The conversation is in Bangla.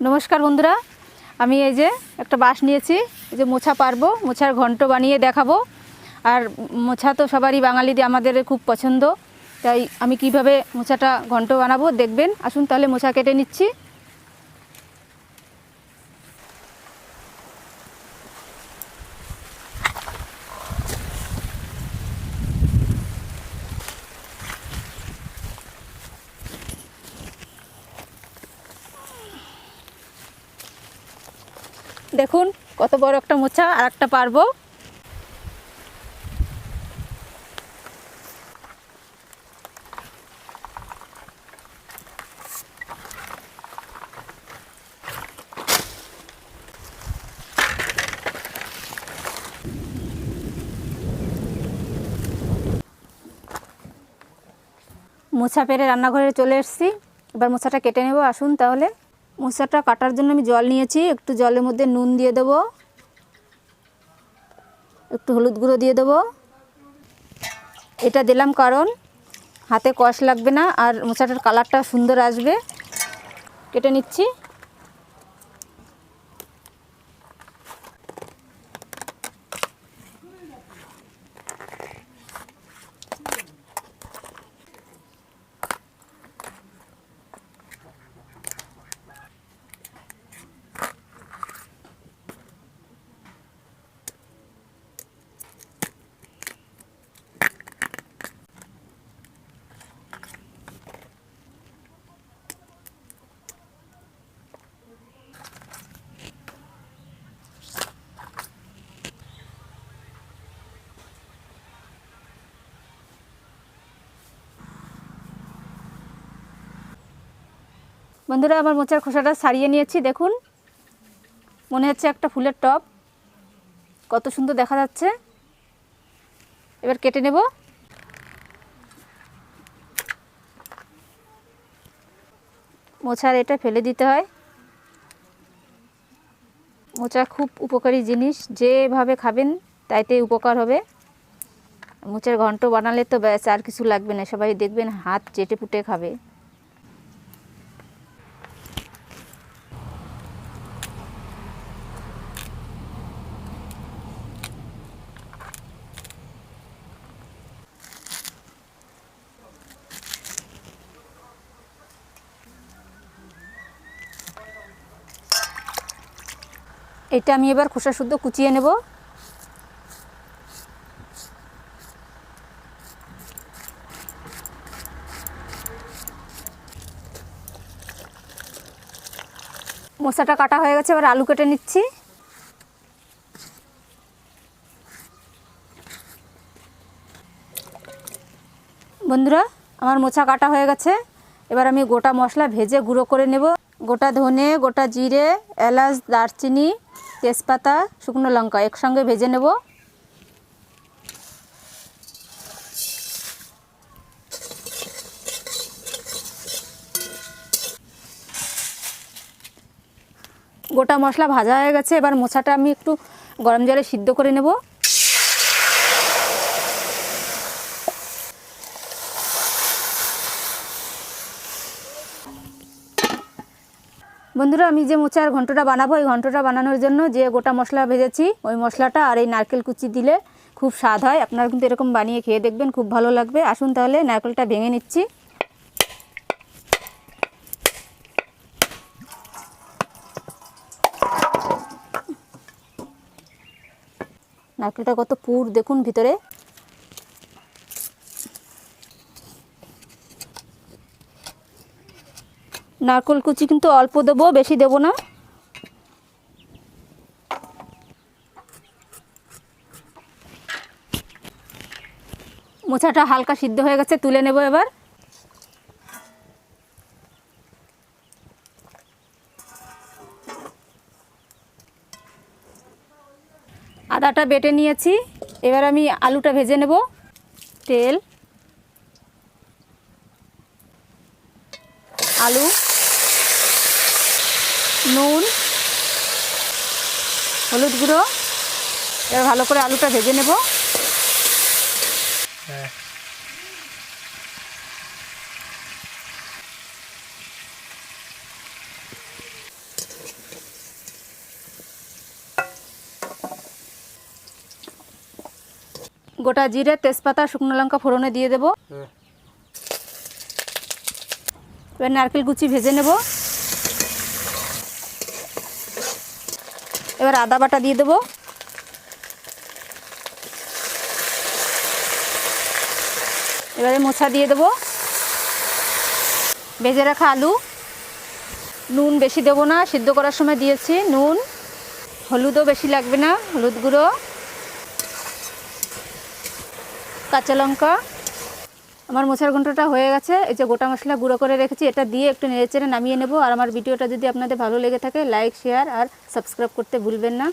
নমস্কার বন্ধুরা, আমি এই যে একটা বাঁশ নিয়েছি, এই যে মোছা পারবো, মোছার ঘন্ট বানিয়ে দেখাবো। আর মোছা তো সবারই বাঙালিদের আমাদের খুব পছন্দ, তাই আমি কিভাবে মোছাটা ঘন্ট বানাবো দেখবেন। আসুন তাহলে মোছা কেটে নিচ্ছি। দেখুন কত বড় একটা মোছা, আর একটা পারবো। মোছা পেরে রান্নাঘরে চলে এসেছি, এবার মোছাটা কেটে নেব। আসুন তাহলে। মোছাটা কাটার জন্য আমি জল নিয়েছি, একটু জলের মধ্যে নুন দিয়ে দেবো, একটু হলুদ গুঁড়ো দিয়ে দেবো। এটা দিলাম কারণ হাতে কষ লাগবে না, আর মোছাটার কালারটা সুন্দর আসবে। কেটে নিচ্ছি। বন্ধুরা, আমার মোচার খোসাটা ছাড়িয়ে নিয়েছি। দেখুন, মনে হচ্ছে একটা ফুলের টব, কত সুন্দর দেখা যাচ্ছে। এবার কেটে নেব। মোচার এটা ফেলে দিতে হয়। মোচা খুব উপকারী জিনিস, যেভাবে খাবেন তাইতেই উপকার হবে। মোচার ঘন্ট বানালে তো ব্যাস, আর কিছু লাগবে না, সবাই দেখবেন হাত চেটে পুটে খাবে। এটা আমি এবার খোসা শুদ্ধ কুচিয়ে নেব। মোচাটা কাটা হয়ে গেছে, এবার আলু কেটে নিচ্ছি। বন্ধুরা, আমার মোচা কাটা হয়ে গেছে। এবার আমি গোটা মশলা ভেজে গুঁড়ো করে নেব। গোটা ধনে, গোটা জিরে, এলাচ, দারচিনি, তেজপাতা, শুকনো লঙ্কা একসঙ্গে ভেজে নেব। গোটা মশলা ভাজা হয়ে গেছে, এবার মোচাটা আমি একটু গরম জলে সিদ্ধ করে নেব। বন্ধুরা, আমি যে মোচার ঘন্টটা বানাবো, এই ঘন্টটা বানানোর জন্য যে গোটা মশলা ভেজেছি, ওই মশলাটা আর এই নারকেল কুচি দিলে খুব স্বাদ হয়। আপনারা কিন্তু এরকম বানিয়ে খেয়ে দেখবেন, খুব ভালো লাগবে। আসুন তাহলে নারকেলটা ভেঙে নিচ্ছি। নারকেলটা কত পুর দেখুন ভিতরে। নারকেল কুচি কিন্তু অল্প দেবো, বেশি দেবো না। মোচাটা হালকা সিদ্ধ হয়ে গেছে, তুলে নেব এবার। আদাটা বেটে নিয়েছি, এবার আমি আলুটা ভেজে নেব। তেল, আলু, নুন, হলুদ গুঁড়ো। এবার ভালো করে আলুটা ভেজে নেব। গোটা জিরে, তেজপাতা, শুকনো লঙ্কা ফোড়নে দিয়ে দেবো। এবার নারকেল কুচি ভেজে নেব। এবার আদা বাটা দিয়ে দেবো। এবারে মোচা দিয়ে দেবো, ভেজে রাখা আলু, নুন বেশি দেবো না, সিদ্ধ করার সময় দিয়েছি নুন, হলুদও বেশি লাগবে না, হলুদ গুঁড়ো, কাঁচা লঙ্কা। আমার মোচার ঘন্টটা হয়ে গেছে। এই যে গোটা মশলা গুঁড়ো করে রেখেছি, এটা দিয়ে একটু নেড়েচেড়ে নামিয়ে নেব। আর আমার ভিডিওটা যদি আপনাদের ভালো লেগে থাকে লাইক, শেয়ার আর সাবস্ক্রাইব করতে ভুলবেন না।